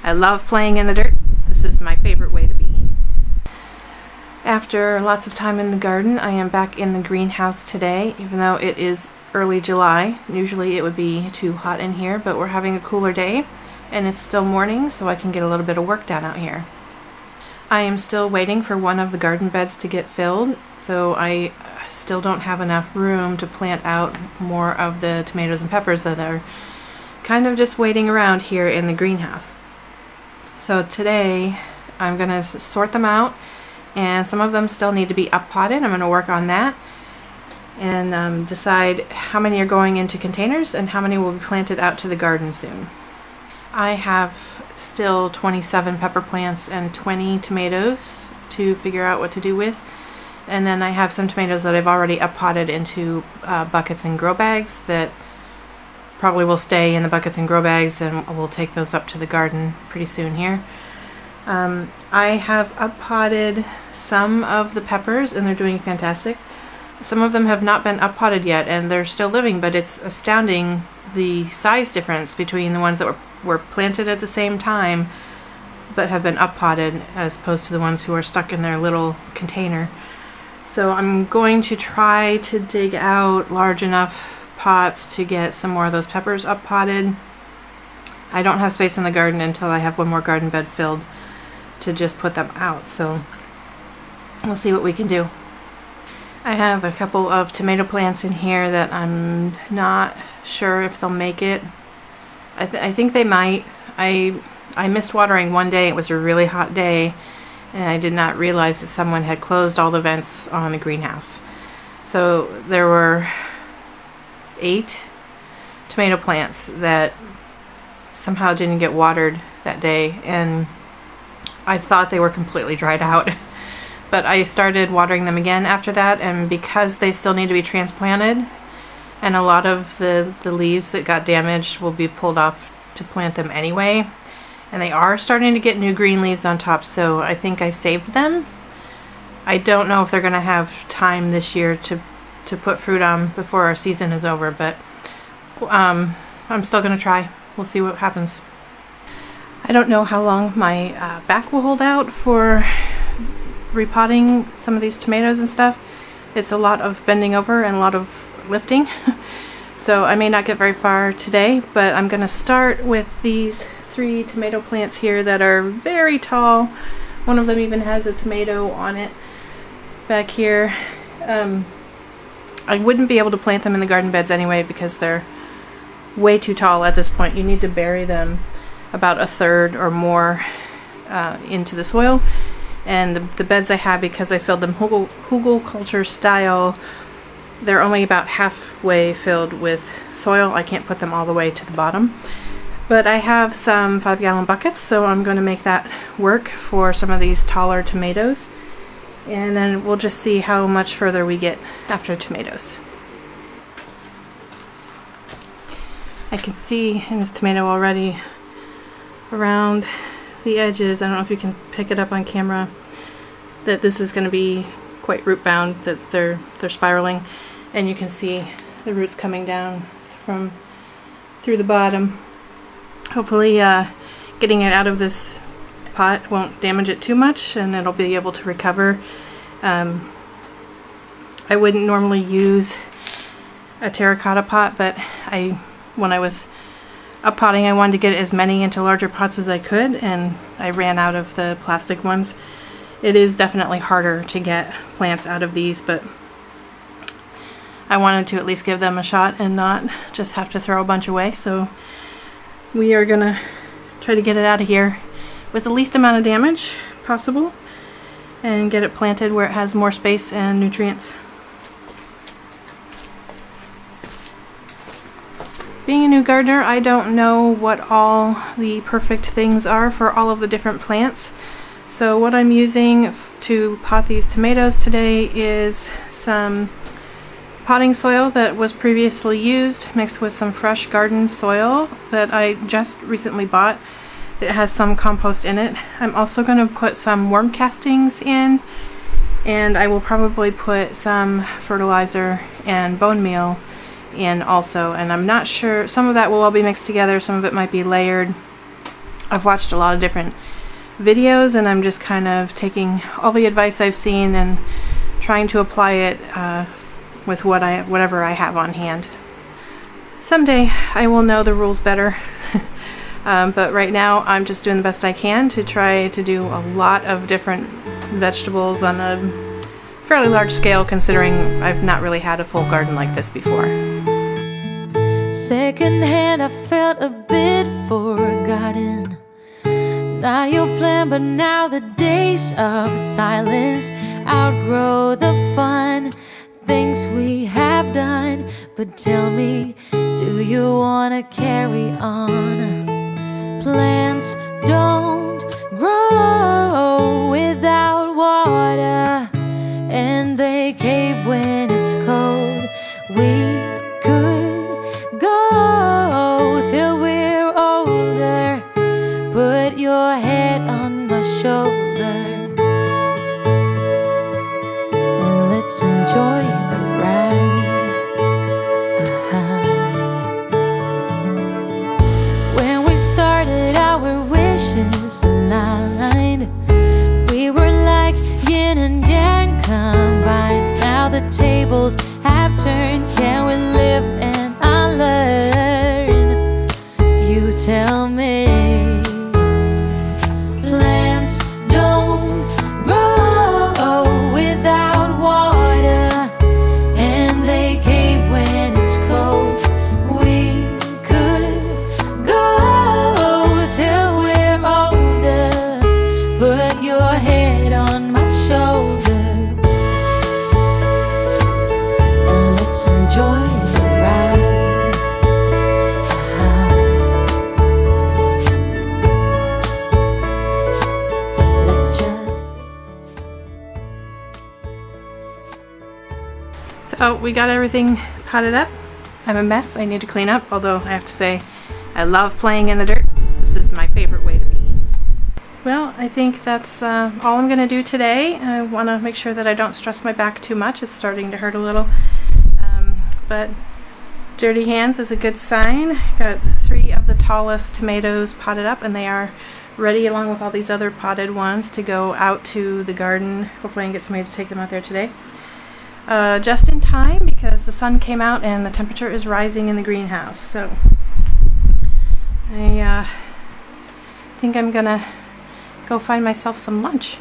I love playing in the dirt. This is my favorite way to be. After lots of time in the garden, I am back in the greenhouse today, even though it is early July. Usually it would be too hot in here, but we're having a cooler day and it's still morning, so I can get a little bit of work done out here. I am still waiting for one of the garden beds to get filled, so I still don't have enough room to plant out more of the tomatoes and peppers that are kind of just waiting around here in the greenhouse. So today I'm going to sort them out, and some of them still need to be up potted. I'm going to work on that and decide how many are going into containers and how many will be planted out to the garden soon. I have still 27 pepper plants and 20 tomatoes to figure out what to do with, and then I have some tomatoes that I've already up potted into buckets and grow bags that probably will stay in the buckets and grow bags, and we'll take those up to the garden pretty soon here. I have up potted some of the peppers and they're doing fantastic. Some of them have not been up potted yet and they're still living, but it's astounding the size difference between the ones that were planted at the same time but have been up potted as opposed to the ones who are stuck in their little container. So I'm going to try to dig out large enough pots to get some more of those peppers up potted. I don't have space in the garden until I have one more garden bed filled to just put them out, so we'll see what we can do. I have a couple of tomato plants in here that I'm not sure if they'll make it. I think they might. I missed watering one day. It was a really hot day and I did not realize that someone had closed all the vents on the greenhouse. So there were 8 tomato plants that somehow didn't get watered that day, and I thought they were completely dried out. But I started watering them again after that, and because they still need to be transplanted and a lot of the leaves that got damaged will be pulled off to plant them anyway, and they are starting to get new green leaves on top, so I think I saved them. I don't know if they're going to have time this year to put fruit on before our season is over, but I'm still going to try. We'll see what happens. I don't know how long my back will hold out for repotting some of these tomatoes and stuff. It's a lot of bending over and a lot of lifting. So I may not get very far today, but I'm going to start with these 3 tomato plants here that are very tall. One of them even has a tomato on it back here. I wouldn't be able to plant them in the garden beds anyway because they're way too tall at this point. You need to bury them about 1/3 or more into the soil, and the beds I have, because I filled them hugelkultur style, they're only about halfway filled with soil. I can't put them all the way to the bottom, but I have some 5-gallon buckets, so I'm going to make that work for some of these taller tomatoes, and then we'll just see how much further we get after tomatoes. I can see in this tomato already around the edges, I don't know if you can pick it up on camera, that this is going to be quite root bound, that they're spiraling, and you can see the roots coming down from through the bottom. Hopefully getting it out of this pot won't damage it too much and it'll be able to recover. I wouldn't normally use a terracotta pot, but when I was up potting, I wanted to get as many into larger pots as I could, and I ran out of the plastic ones. It is definitely harder to get plants out of these, but I wanted to at least give them a shot and not just have to throw a bunch away. So we are gonna try to get it out of here with the least amount of damage possible and get it planted where it has more space and nutrients. Being a new gardener, I don't know what all the perfect things are for all of the different plants. So what I'm using to pot these tomatoes today is some potting soil that was previously used, mixed with some fresh garden soil that I just recently bought. It has some compost in it. I'm also going to put some worm castings in, and I will probably put some fertilizer and bone meal in also, and I'm not sure, some of that will all be mixed together, some of it might be layered. I've watched a lot of different videos, and I'm just kind of taking all the advice I've seen and trying to apply it with whatever I have on hand. Someday I will know the rules better, but right now I'm just doing the best I can to try to do a lot of different vegetables on a fairly large scale, considering I've not really had a full garden like this before. Secondhand, I felt a bit forgotten. Not your plan, but now the days of silence outgrow the fun things we have done. But tell me, do you wanna carry on? Plants don't grow without water, and they cave when it's cold. We could go till we're older. Put your head on my shoulder, and let's enjoy the ride. When we started, our wishes aligned. We were like yin and yang combined. Now the tables have turned. Can we live and unlearn? You tell me. Plants don't grow without water, and they cave when it's cold. We could go till we're older. Put your head on my shoulder, and let's enjoy the ride. Let's just So we got everything potted up. I'm a mess. I need to clean up, although I have to say I love playing in the dirt. This is my favorite way to be. Well, I think that's all I'm going to do today. I want to make sure that I don't stress my back too much. It's starting to hurt a little. But dirty hands is a good sign. Got 3 of the tallest tomatoes potted up, and they are ready along with all these other potted ones to go out to the garden. Hopefully I can get somebody to take them out there today. Just in time, because the sun came out and the temperature is rising in the greenhouse. So I think I'm gonna go find myself some lunch.